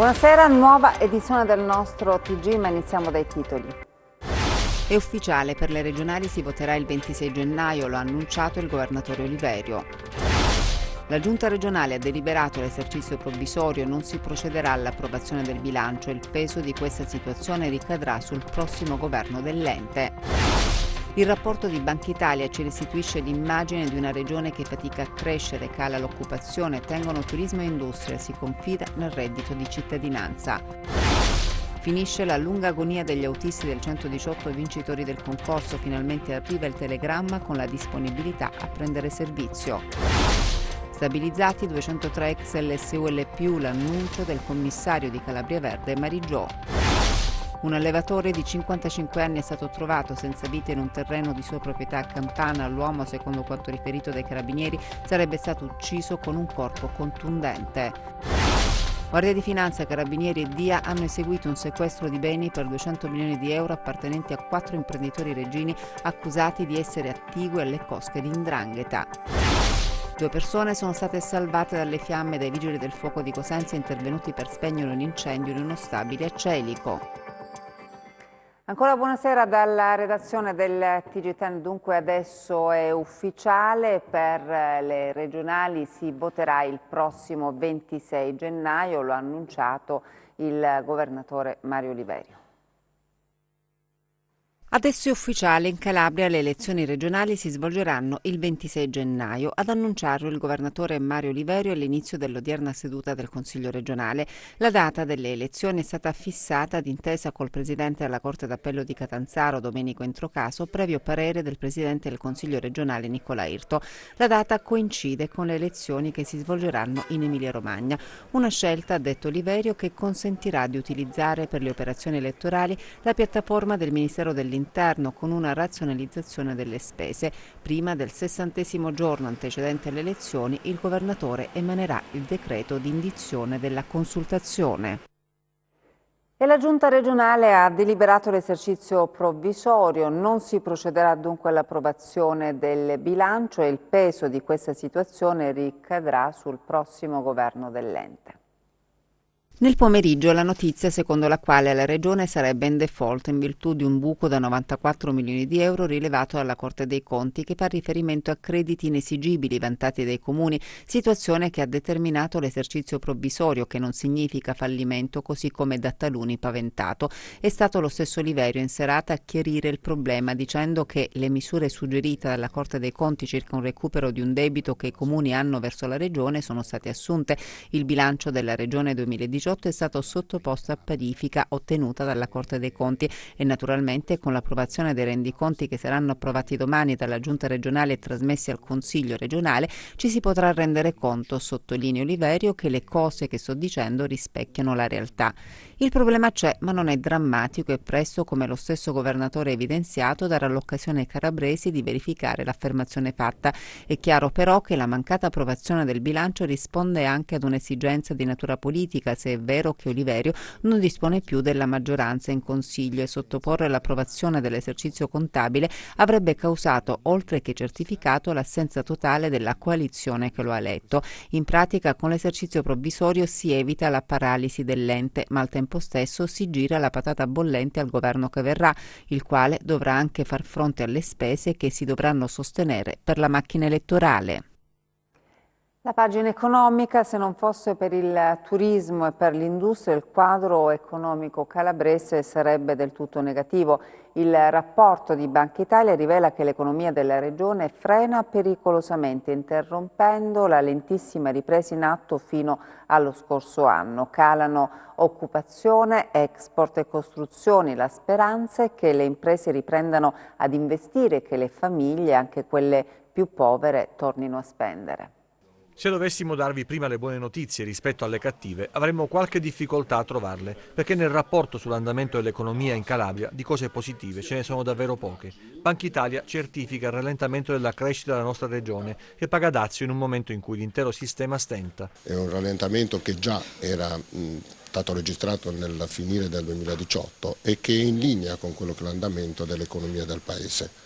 Buonasera, nuova edizione del nostro TG, ma iniziamo dai titoli. È ufficiale, per le regionali si voterà il 26 gennaio, lo ha annunciato il governatore Oliverio. La Giunta regionale ha deliberato l'esercizio provvisorio, non si procederà all'approvazione del bilancio e il peso di questa situazione ricadrà sul prossimo governo dell'ente. Il rapporto di Banca Italia ci restituisce l'immagine di una regione che fatica a crescere, cala l'occupazione, tengono turismo e industria, si confida nel reddito di cittadinanza. Finisce la lunga agonia degli autisti del 118 vincitori del concorso, finalmente arriva il telegramma con la disponibilità a prendere servizio. Stabilizzati 203 ex LSU-LPU, l'annuncio del commissario di Calabria Verde Marigiò. Un allevatore di 55 anni è stato trovato senza vita in un terreno di sua proprietà a Campana. L'uomo, secondo quanto riferito dai carabinieri, sarebbe stato ucciso con un corpo contundente. Guardia di Finanza, Carabinieri e DIA hanno eseguito un sequestro di beni per 200 milioni di euro appartenenti a 4 imprenditori reggini accusati di essere attigui alle cosche di 'ndrangheta. 2 persone sono state salvate dalle fiamme dai vigili del fuoco di Cosenza intervenuti per spegnere un incendio in uno stabile a Celico. Ancora buonasera dalla redazione del TG10, dunque adesso è ufficiale, per le regionali si voterà il prossimo 26 gennaio, lo ha annunciato il governatore Mario Oliverio. Adesso è ufficiale, in Calabria le elezioni regionali si svolgeranno il 26 gennaio. Ad annunciarlo il governatore Mario Oliverio all'inizio dell'odierna seduta del Consiglio regionale. La data delle elezioni è stata fissata d'intesa col presidente della Corte d'Appello di Catanzaro, Domenico Introcaso, previo parere del presidente del Consiglio regionale Nicola Irto. La data coincide con le elezioni che si svolgeranno in Emilia-Romagna. Una scelta, ha detto Oliverio, che consentirà di utilizzare per le operazioni elettorali la piattaforma del Ministero dell'Interno con una razionalizzazione delle spese. Prima del 60° giorno antecedente alle elezioni, il governatore emanerà il decreto di indizione della consultazione. E la Giunta regionale ha deliberato l'esercizio provvisorio, non si procederà dunque all'approvazione del bilancio e il peso di questa situazione ricadrà sul prossimo governo dell'ente. Nel pomeriggio la notizia secondo la quale la Regione sarebbe in default in virtù di un buco da 94 milioni di euro rilevato dalla Corte dei Conti, che fa riferimento a crediti inesigibili vantati dai comuni, situazione che ha determinato l'esercizio provvisorio, che non significa fallimento così come da taluni paventato. È stato lo stesso Oliverio in serata a chiarire il problema, dicendo che le misure suggerite dalla Corte dei Conti circa un recupero di un debito che i comuni hanno verso la Regione sono state assunte. Il bilancio della Regione 2018 è stato sottoposto a parifica ottenuta dalla Corte dei Conti e naturalmente con l'approvazione dei rendiconti che saranno approvati domani dalla Giunta regionale e trasmessi al Consiglio regionale ci si potrà rendere conto, sottolinea Oliverio, che le cose che sto dicendo rispecchiano la realtà. Il problema c'è, ma non è drammatico e presto, come lo stesso governatore ha evidenziato, darà l'occasione ai calabresi di verificare l'affermazione fatta. È chiaro però che la mancata approvazione del bilancio risponde anche ad un'esigenza di natura politica, se è vero che Oliverio non dispone più della maggioranza in Consiglio, e sottoporre l'approvazione dell'esercizio contabile avrebbe causato, oltre che certificato, l'assenza totale della coalizione che lo ha eletto. In pratica, con l'esercizio provvisorio si evita la paralisi dell'ente, ma al tempo stesso si gira la patata bollente al governo che verrà, il quale dovrà anche far fronte alle spese che si dovranno sostenere per la macchina elettorale. La pagina economica: se non fosse per il turismo e per l'industria, il quadro economico calabrese sarebbe del tutto negativo. Il rapporto di Banca Italia rivela che l'economia della regione frena pericolosamente, interrompendo la lentissima ripresa in atto fino allo scorso anno. Calano occupazione, export e costruzioni. La speranza è che le imprese riprendano ad investire e che le famiglie, anche quelle più povere, tornino a spendere. Se dovessimo darvi prima le buone notizie rispetto alle cattive, avremmo qualche difficoltà a trovarle, perché nel rapporto sull'andamento dell'economia in Calabria di cose positive ce ne sono davvero poche. Banca Italia certifica il rallentamento della crescita della nostra regione e paga dazio in un momento in cui l'intero sistema stenta. È un rallentamento che già era stato registrato nel finire del 2018 e che è in linea con quello che è l'andamento dell'economia del Paese.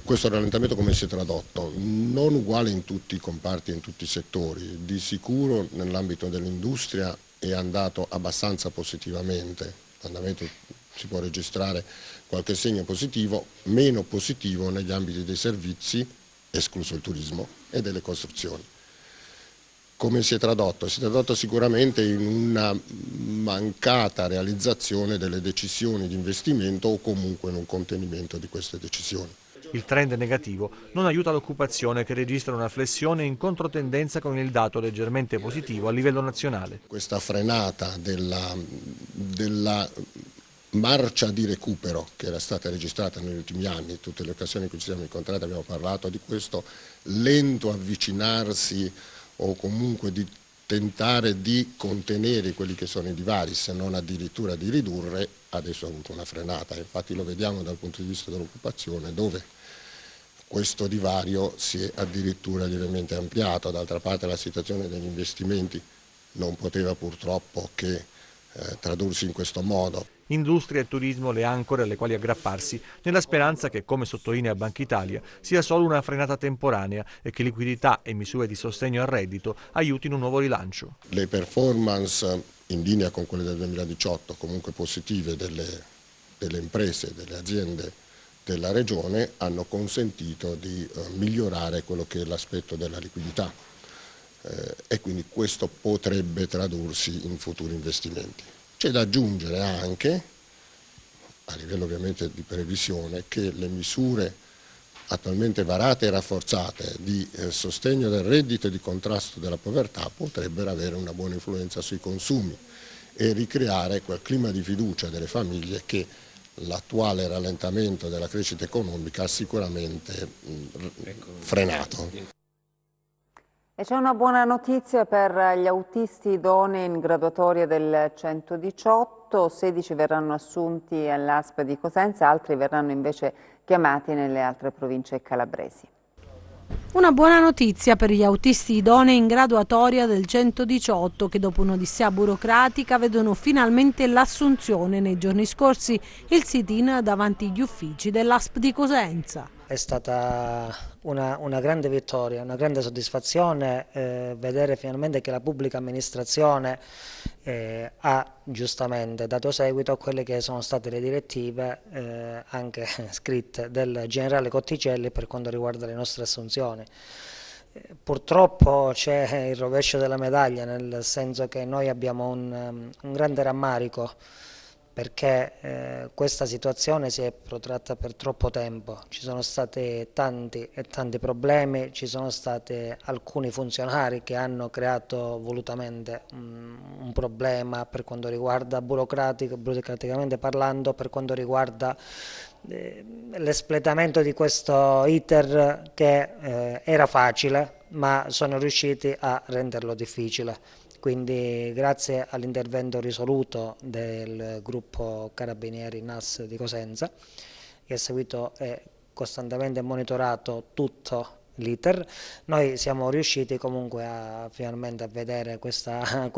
Questo rallentamento come si è tradotto? Non uguale in tutti i comparti e in tutti i settori, di sicuro nell'ambito dell'industria è andato abbastanza positivamente, l'andamento si può registrare qualche segno positivo, meno positivo negli ambiti dei servizi, escluso il turismo, e delle costruzioni. Come si è tradotto? Si è tradotto sicuramente in una mancata realizzazione delle decisioni di investimento o comunque in un contenimento di queste decisioni. Il trend negativo non aiuta l'occupazione, che registra una flessione in controtendenza con il dato leggermente positivo a livello nazionale. Questa frenata della marcia di recupero che era stata registrata negli ultimi anni, in tutte le occasioni in cui ci siamo incontrati abbiamo parlato di questo lento avvicinarsi o comunque di tentare di contenere quelli che sono i divari, se non addirittura di ridurre, adesso ha avuto una frenata. Infatti lo vediamo dal punto di vista dell'occupazione, dove questo divario si è addirittura lievemente ampliato. D'altra parte la situazione degli investimenti non poteva purtroppo che tradursi in questo modo. Industria e turismo le ancore alle quali aggrapparsi, nella speranza che, come sottolinea Banca Italia, sia solo una frenata temporanea e che liquidità e misure di sostegno al reddito aiutino un nuovo rilancio. Le performance in linea con quelle del 2018, comunque positive delle imprese, delle aziende della Regione, hanno consentito di migliorare quello che è l'aspetto della liquidità e quindi questo potrebbe tradursi in futuri investimenti. C'è da aggiungere anche, a livello ovviamente di previsione, che le misure attualmente varate e rafforzate di sostegno del reddito e di contrasto della povertà potrebbero avere una buona influenza sui consumi e ricreare quel clima di fiducia delle famiglie che l'attuale rallentamento della crescita economica ha sicuramente frenato. E c'è una buona notizia per gli autisti idonei in graduatoria del 118, 16 verranno assunti all'ASP di Cosenza, altri verranno invece chiamati nelle altre province calabresi. Una buona notizia per gli autisti idonei in graduatoria del 118 che dopo un'odissea burocratica vedono finalmente l'assunzione. Nei giorni scorsi il sit-in davanti agli uffici dell'ASP di Cosenza. È stata una grande vittoria, una grande soddisfazione vedere finalmente che la pubblica amministrazione ha giustamente dato seguito a quelle che sono state le direttive anche scritte del generale Cotticelli per quanto riguarda le nostre assunzioni. Purtroppo c'è il rovescio della medaglia, nel senso che noi abbiamo un grande rammarico perché questa situazione si è protratta per troppo tempo, ci sono stati tanti e tanti problemi, ci sono stati alcuni funzionari che hanno creato volutamente un problema per quanto riguarda burocraticamente parlando, per quanto riguarda l'espletamento di questo iter che era facile, ma sono riusciti a renderlo difficile. Quindi grazie all'intervento risoluto del gruppo Carabinieri NAS di Cosenza, che ha seguito e costantemente monitorato tutto l'iter, noi siamo riusciti comunque finalmente a vedere questa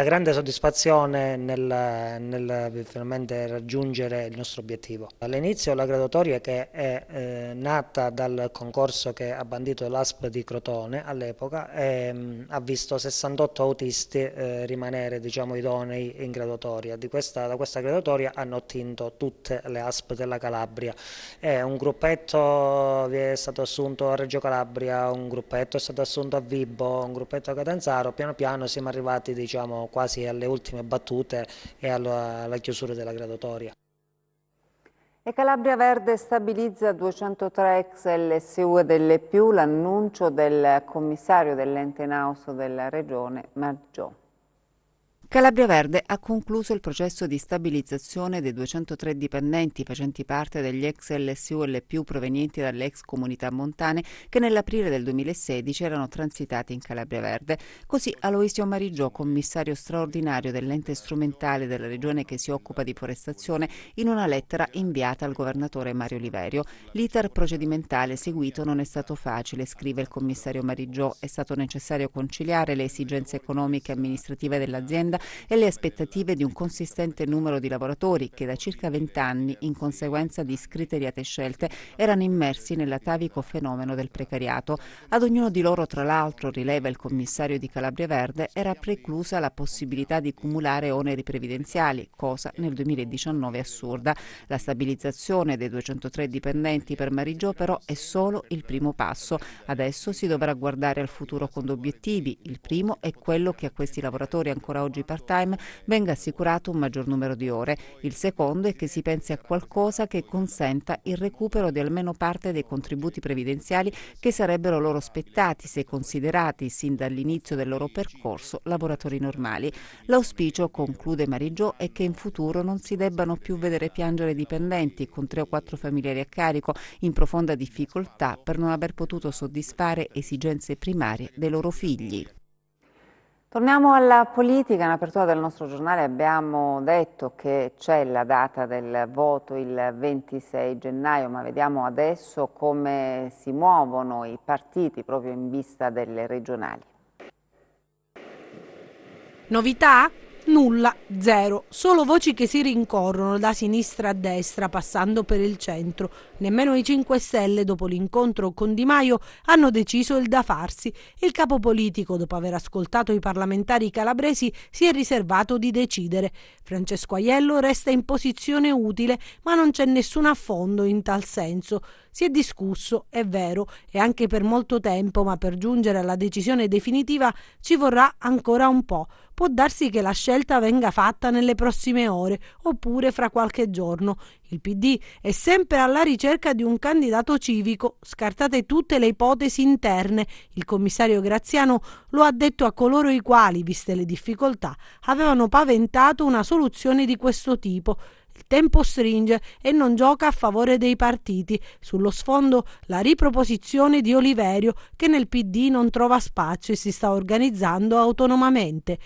grande soddisfazione nel finalmente raggiungere il nostro obiettivo. All'inizio la graduatoria, che è nata dal concorso che ha bandito l'ASP di Crotone all'epoca, ha visto 68 autisti rimanere idonei in graduatoria. Da questa graduatoria hanno ottenuto tutte le ASP della Calabria. Un gruppetto è stato assunto a Reggio Calabria, un gruppetto è stato assunto a Vibo, un gruppetto a Catanzaro. Piano piano siamo arrivati quasi alle ultime battute e alla chiusura della graduatoria. E Calabria Verde stabilizza 203 ex LSU e delle più, l'annuncio del commissario dell'ente in house della regione Margiò. Calabria Verde ha concluso il processo di stabilizzazione dei 203 dipendenti facenti parte degli ex LSU e le più provenienti dalle ex comunità montane che nell'aprile del 2016 erano transitati in Calabria Verde. Così Aloisio Mariggiò, commissario straordinario dell'ente strumentale della regione che si occupa di forestazione, in una lettera inviata al governatore Mario Liverio. L'iter procedimentale seguito non è stato facile, scrive il commissario Mariggiò. È stato necessario conciliare le esigenze economiche e amministrative dell'azienda e le aspettative di un consistente numero di lavoratori che da circa 20 anni, in conseguenza di scriteriate scelte, erano immersi nell'atavico fenomeno del precariato. Ad ognuno di loro, tra l'altro, rileva il commissario di Calabria Verde, era preclusa la possibilità di cumulare oneri previdenziali, cosa nel 2019 assurda. La stabilizzazione dei 203 dipendenti per Mariggiò però è solo il primo passo. Adesso si dovrà guardare al futuro con due obiettivi. Il primo è quello che a questi lavoratori ancora oggi part-time venga assicurato un maggior numero di ore. Il secondo è che si pensi a qualcosa che consenta il recupero di almeno parte dei contributi previdenziali che sarebbero loro spettati se considerati sin dall'inizio del loro percorso lavoratori normali. L'auspicio, conclude Mariggiò, è che in futuro non si debbano più vedere piangere dipendenti con 3 o 4 familiari a carico in profonda difficoltà per non aver potuto soddisfare esigenze primarie dei loro figli. Torniamo alla politica. In apertura del nostro giornale abbiamo detto che c'è la data del voto il 26 gennaio, ma vediamo adesso come si muovono i partiti proprio in vista delle regionali. Novità? Nulla, zero, solo voci che si rincorrono da sinistra a destra passando per il centro. Nemmeno i 5 Stelle dopo l'incontro con Di Maio hanno deciso il da farsi. Il capo politico, dopo aver ascoltato i parlamentari calabresi, si è riservato di decidere. Francesco Aiello resta in posizione utile, ma non c'è nessun affondo in tal senso. Si è discusso, è vero, e anche per molto tempo, ma per giungere alla decisione definitiva ci vorrà ancora un po'. Può darsi che la scelta venga fatta nelle prossime ore, oppure fra qualche giorno. Il PD è sempre alla ricerca di un candidato civico, scartate tutte le ipotesi interne. Il commissario Graziano lo ha detto a coloro i quali, viste le difficoltà, avevano paventato una soluzione di questo tipo. Il tempo stringe e non gioca a favore dei partiti. Sullo sfondo la riproposizione di Oliverio, che nel PD non trova spazio e si sta organizzando autonomamente.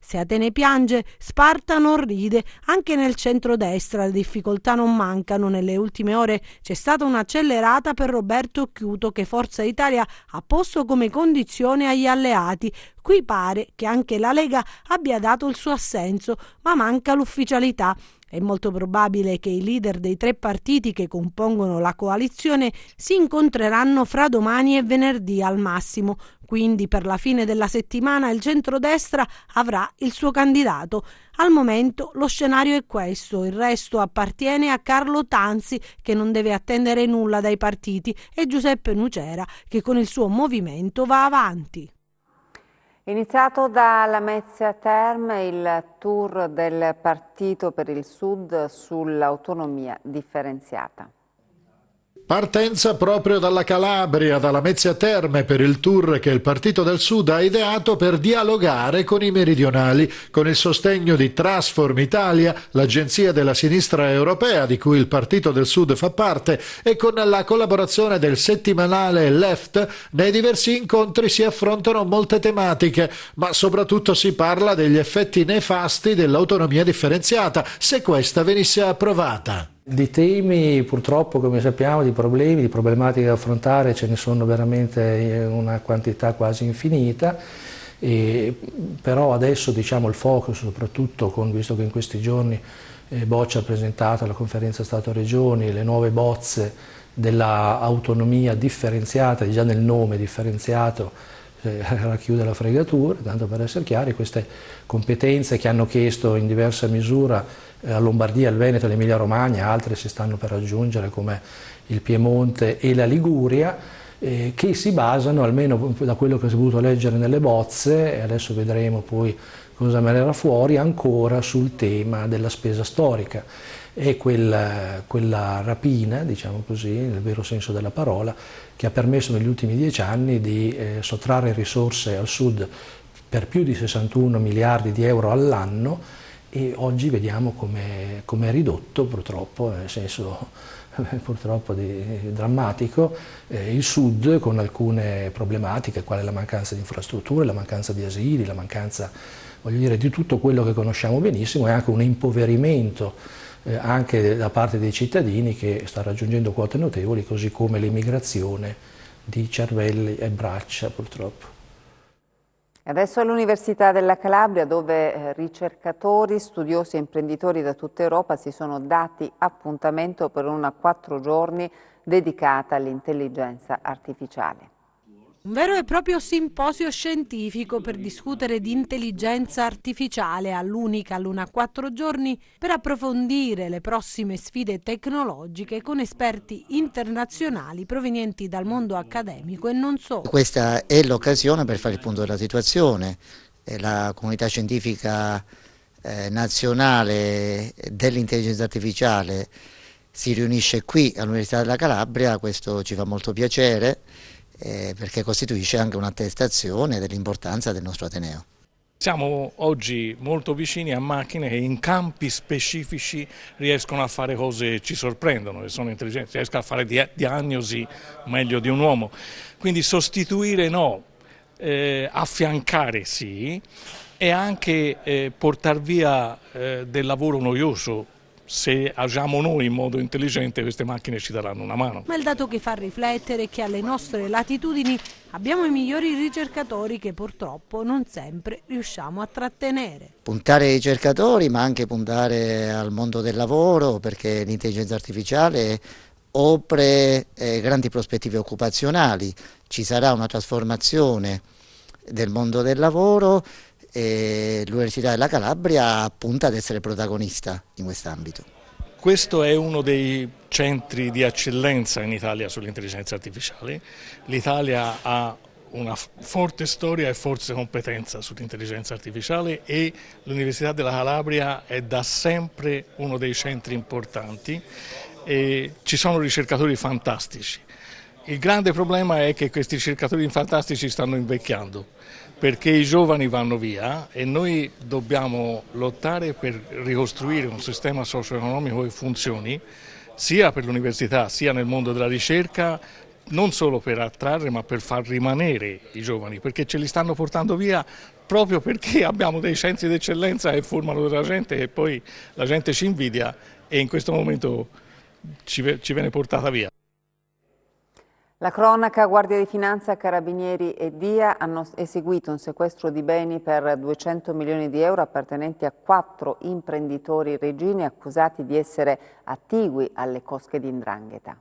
Se Atene piange, Sparta non ride. Anche nel centrodestra le difficoltà non mancano. Nelle ultime ore c'è stata un'accelerata per Roberto Occhiuto che Forza Italia ha posto come condizione agli alleati. Qui pare che anche la Lega abbia dato il suo assenso, ma manca l'ufficialità. È molto probabile che i leader dei 3 partiti che compongono la coalizione si incontreranno fra domani e venerdì al massimo. Quindi per la fine della settimana il centrodestra avrà il suo candidato. Al momento lo scenario è questo, il resto appartiene a Carlo Tanzi, che non deve attendere nulla dai partiti, e Giuseppe Nucera, che con il suo movimento va avanti. Iniziato da Lamezia Terme il tour del Partito per il Sud sull'autonomia differenziata. Partenza proprio dalla Calabria, da Lamezia Terme, per il tour che il Partito del Sud ha ideato per dialogare con i meridionali, con il sostegno di Transform Italia, l'agenzia della sinistra europea di cui il Partito del Sud fa parte, e con la collaborazione del settimanale Left. Nei diversi incontri si affrontano molte tematiche, ma soprattutto si parla degli effetti nefasti dell'autonomia differenziata, se questa venisse approvata. Di temi, purtroppo, come sappiamo, di problemi, di problematiche da affrontare ce ne sono veramente una quantità quasi infinita, però adesso diciamo il focus, soprattutto visto che in questi giorni Boccia ha presentato alla conferenza Stato-Regioni le nuove bozze dell'autonomia differenziata, già nel nome differenziato racchiude la fregatura, tanto per essere chiari, queste competenze che hanno chiesto in diversa misura a Lombardia, il Veneto e l'Emilia Romagna, altre si stanno per aggiungere come il Piemonte e la Liguria, che si basano, almeno da quello che si è potuto leggere nelle bozze, e adesso vedremo poi cosa verrà fuori, ancora sul tema della spesa storica e quella rapina, diciamo così, nel vero senso della parola, che ha permesso negli ultimi 10 anni di sottrarre risorse al Sud per più di 61 miliardi di euro all'anno, e oggi vediamo come è ridotto, purtroppo, nel senso purtroppo drammatico, il Sud, con alcune problematiche, quale la mancanza di infrastrutture, la mancanza di asili, la mancanza, voglio dire, di tutto quello che conosciamo benissimo, e anche un impoverimento anche da parte dei cittadini, che sta raggiungendo quote notevoli, così come l'immigrazione di cervelli e braccia, purtroppo. Adesso all'Università della Calabria, dove ricercatori, studiosi e imprenditori da tutta Europa si sono dati appuntamento per una 4 giorni dedicata all'intelligenza artificiale. Un vero e proprio simposio scientifico per discutere di intelligenza artificiale all'Unica Luna 4 giorni per approfondire le prossime sfide tecnologiche con esperti internazionali provenienti dal mondo accademico e non solo. Questa è l'occasione per fare il punto della situazione. La comunità scientifica nazionale dell'intelligenza artificiale si riunisce qui all'Università della Calabria, questo ci fa molto piacere. Perché costituisce anche un'attestazione dell'importanza del nostro Ateneo. Siamo oggi molto vicini a macchine che in campi specifici riescono a fare cose, ci sorprendono, che sono intelligenti, riescono a fare diagnosi meglio di un uomo. Quindi sostituire no, affiancare sì, e anche portare via del lavoro noioso. Se agiamo noi in modo intelligente, queste macchine ci daranno una mano. Ma il dato che fa riflettere è che alle nostre latitudini abbiamo i migliori ricercatori che purtroppo non sempre riusciamo a trattenere. Puntare ai ricercatori, ma anche puntare al mondo del lavoro, perché l'intelligenza artificiale offre grandi prospettive occupazionali. Ci sarà una trasformazione del mondo del lavoro e l'Università della Calabria punta ad essere protagonista in quest'ambito. Questo è uno dei centri di eccellenza in Italia sull'intelligenza artificiale. L'Italia ha una forte storia e forte competenza sull'intelligenza artificiale e l'Università della Calabria è da sempre uno dei centri importanti e ci sono ricercatori fantastici. Il grande problema è che questi ricercatori fantastici stanno invecchiando, perché i giovani vanno via e noi dobbiamo lottare per ricostruire un sistema socio-economico che funzioni sia per l'università sia nel mondo della ricerca, non solo per attrarre ma per far rimanere i giovani, perché ce li stanno portando via proprio perché abbiamo dei centri d'eccellenza che formano della gente e poi la gente ci invidia e in questo momento ci viene portata via. La cronaca, Guardia di Finanza, Carabinieri e DIA hanno eseguito un sequestro di beni per 200 milioni di euro appartenenti a 4 imprenditori reggini accusati di essere attigui alle cosche di 'ndrangheta.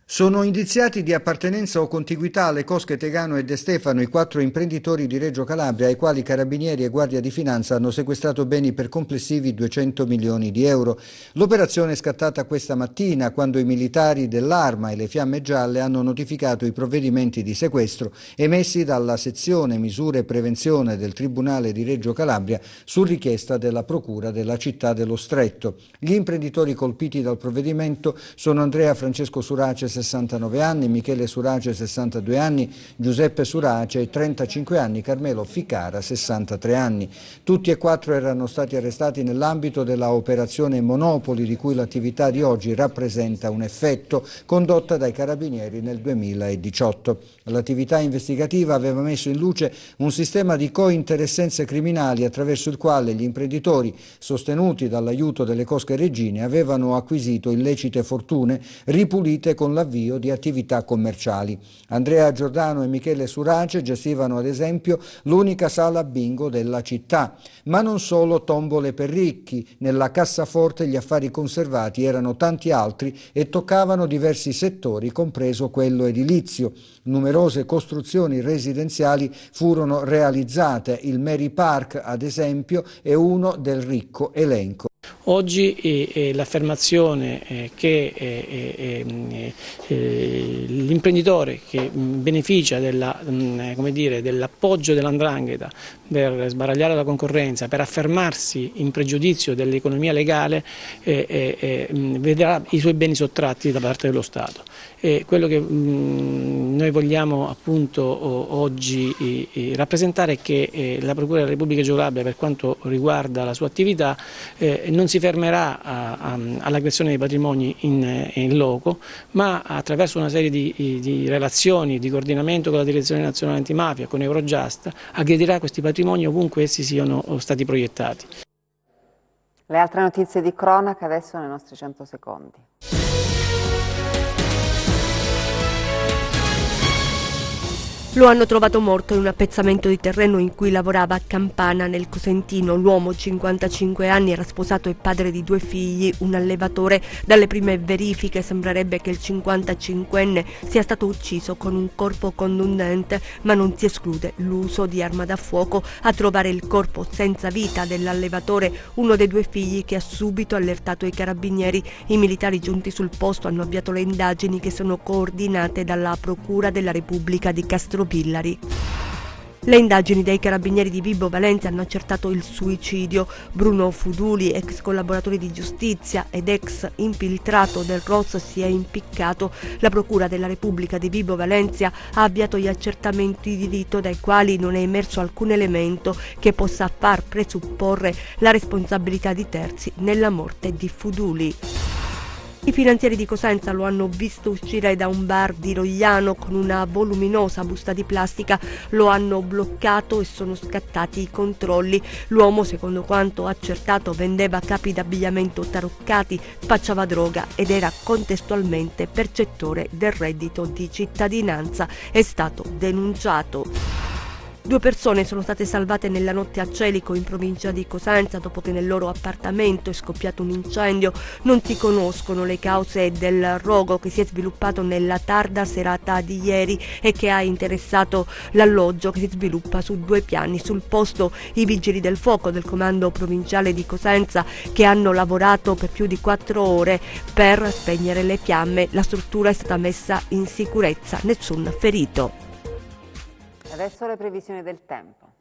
Sono indiziati di appartenenza o contiguità alle cosche Tegano e De Stefano i 4 imprenditori di Reggio Calabria ai quali Carabinieri e Guardia di Finanza hanno sequestrato beni per complessivi 200 milioni di euro. L'operazione è scattata questa mattina quando i militari dell'Arma e le Fiamme Gialle hanno notificato i provvedimenti di sequestro emessi dalla sezione misure e prevenzione del Tribunale di Reggio Calabria su richiesta della Procura della città dello Stretto. Gli imprenditori colpiti dal provvedimento sono Andrea Francesco Surace, 69 anni, Michele Surace 62 anni, Giuseppe Surace e 35 anni, Carmelo Ficara 63 anni. Tutti e 4 erano stati arrestati nell'ambito della operazione Monopoli di cui l'attività di oggi rappresenta un effetto, condotta dai Carabinieri nel 2018. L'attività investigativa aveva messo in luce un sistema di cointeressenze criminali attraverso il quale gli imprenditori, sostenuti dall'aiuto delle cosche reggine, avevano acquisito illecite fortune ripulite con l'avvio di attività commerciali. Andrea Giordano e Michele Surace gestivano ad esempio l'unica sala bingo della città, ma non solo tombole per ricchi, nella cassaforte gli affari conservati erano tanti altri e toccavano diversi settori, compreso quello edilizio. Numerose costruzioni residenziali furono realizzate, il Mary Park ad esempio è uno del ricco elenco. Oggi l'affermazione che l'imprenditore che beneficia dell'appoggio dell''ndrangheta per sbaragliare la concorrenza, per affermarsi in pregiudizio dell'economia legale, vedrà i suoi beni sottratti da parte dello Stato. Quello che noi vogliamo appunto oggi rappresentare è che la Procura della Repubblica di Reggio Calabria, per quanto riguarda la sua attività, non si fermerà all'aggressione dei patrimoni in loco, ma attraverso una serie di relazioni, di coordinamento con la Direzione Nazionale Antimafia, con Eurojust, aggredirà questi patrimoni ovunque essi siano stati proiettati. Le altre notizie di cronaca adesso nei nostri 100 secondi. Lo hanno trovato morto in un appezzamento di terreno in cui lavorava a Campana, nel Cosentino. L'uomo, 55 anni, era sposato e padre di 2 figli, un allevatore. Dalle prime verifiche sembrerebbe che il 55enne sia stato ucciso con un corpo contundente, ma non si esclude l'uso di arma da fuoco. A trovare il corpo senza vita dell'allevatore, uno dei 2 figli, che ha subito allertato i carabinieri. I militari giunti sul posto hanno avviato le indagini, che sono coordinate dalla Procura della Repubblica di Castropillari. Le indagini dei carabinieri di Vibo Valentia hanno accertato il suicidio. Bruno Fuduli, ex collaboratore di giustizia ed ex infiltrato del ROS, si è impiccato. La Procura della Repubblica di Vibo Valentia ha avviato gli accertamenti di rito, dai quali non è emerso alcun elemento che possa far presupporre la responsabilità di terzi nella morte di Fuduli. I finanzieri di Cosenza lo hanno visto uscire da un bar di Rogliano con una voluminosa busta di plastica. Lo hanno bloccato e sono scattati i controlli. L'uomo, secondo quanto accertato, vendeva capi d'abbigliamento taroccati, spacciava droga ed era contestualmente percettore del reddito di cittadinanza. È stato denunciato. 2 persone sono state salvate nella notte a Celico, in provincia di Cosenza, dopo che nel loro appartamento è scoppiato un incendio. Non si conoscono le cause del rogo, che si è sviluppato nella tarda serata di ieri e che ha interessato l'alloggio, che si sviluppa su 2 piani. Sul posto i vigili del fuoco del comando provinciale di Cosenza, che hanno lavorato per più di 4 ore per spegnere le fiamme. La struttura è stata messa in sicurezza, nessun ferito. Adesso le previsioni del tempo.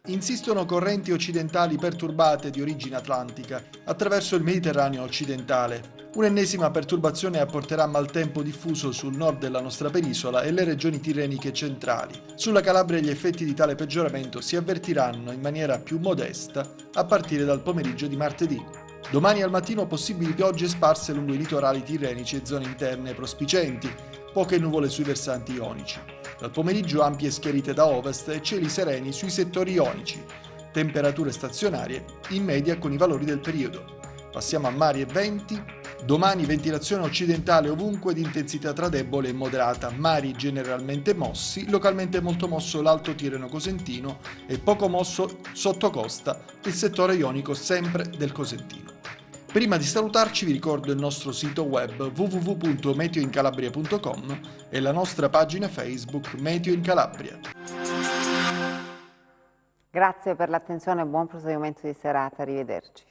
Insistono correnti occidentali perturbate di origine atlantica attraverso il Mediterraneo occidentale. Un'ennesima perturbazione apporterà maltempo diffuso sul nord della nostra penisola e le regioni tirreniche centrali. Sulla Calabria gli effetti di tale peggioramento si avvertiranno in maniera più modesta a partire dal pomeriggio di martedì. Domani al mattino possibili piogge sparse lungo i litorali tirrenici e zone interne prospicenti, poche nuvole sui versanti ionici. Dal pomeriggio ampie schiarite da ovest e cieli sereni sui settori ionici. Temperature stazionarie in media con i valori del periodo. Passiamo a mari e venti. Domani ventilazione occidentale ovunque di intensità tra debole e moderata, mari generalmente mossi, localmente molto mosso l'Alto Tirreno Cosentino e poco mosso sotto costa il settore ionico sempre del Cosentino. Prima di salutarci vi ricordo il nostro sito web www.meteoincalabria.com e la nostra pagina Facebook Meteo in Calabria. Grazie per l'attenzione e buon proseguimento di serata, arrivederci.